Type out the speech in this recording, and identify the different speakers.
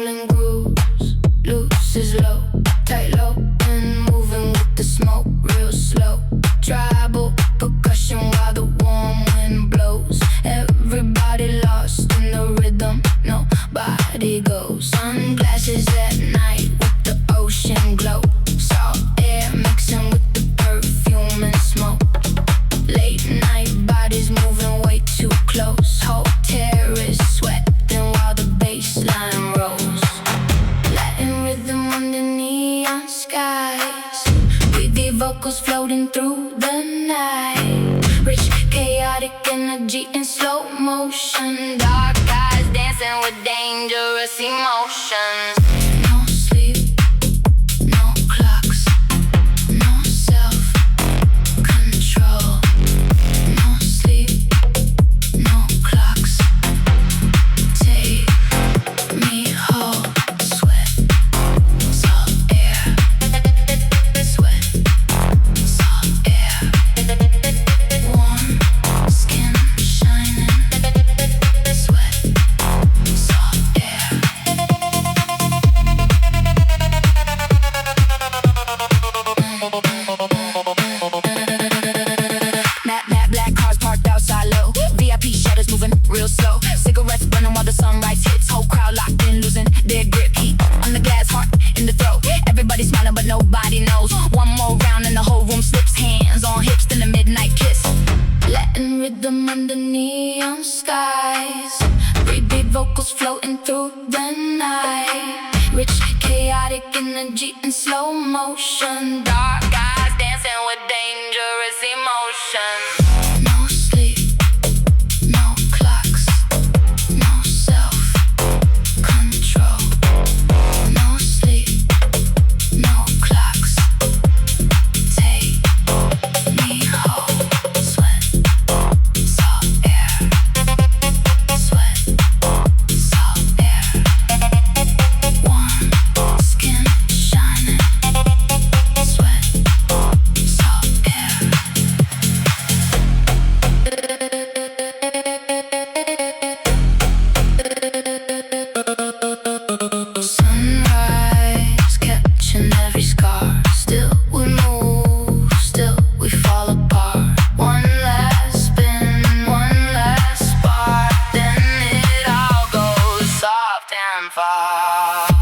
Speaker 1: rolling grooves, loose is low, tight low, and moving with the smoke, real slow. Tribal percussion while the warm wind blows. Everybody lost in the rhythm, nobody goes. Sunglasses at night with the ocean glow. Salt air mixing with the perfume and smoke. Late night bodies moving way too close. Whole terrace sweating while the bass line rolls. Latin rhythm under neon skies. Wavy vocals floating through the night. Rich chaotic energy in slow motion. Dark eyes dancing with dangerous emotions. No sleep, no clocks, no self-control. No sleep, no clocks, take me whole. Sweat, salt air, sweat, salt air. Warm skin shining, sweat, salt air. Matte black cars parked outside low. VIP shutters moving real slow. Cigarettes burning while the sunrise hits. Whole crowd locked in, losing their grip. Heat on the glass, heart in the throat. Everybody smiling but nobody knows. One more round and the whole room slips. Hands on hips, then a midnight kiss. Latin rhythm under neon skies. Breathy vocals floating through the night. Rich chaotic energy in slow motion. Dark eyes dancing with dangerous emotions. No sleep, no clocks, no self-control. No sleep, no clocks, take me whole. Sweat, salt air, sweat, salt air. Warm skin shining, sweat, salt air. Sunrise catching every scar. Still we move, still we fall apart. One last spin, one last spark, then it all goes soft and far.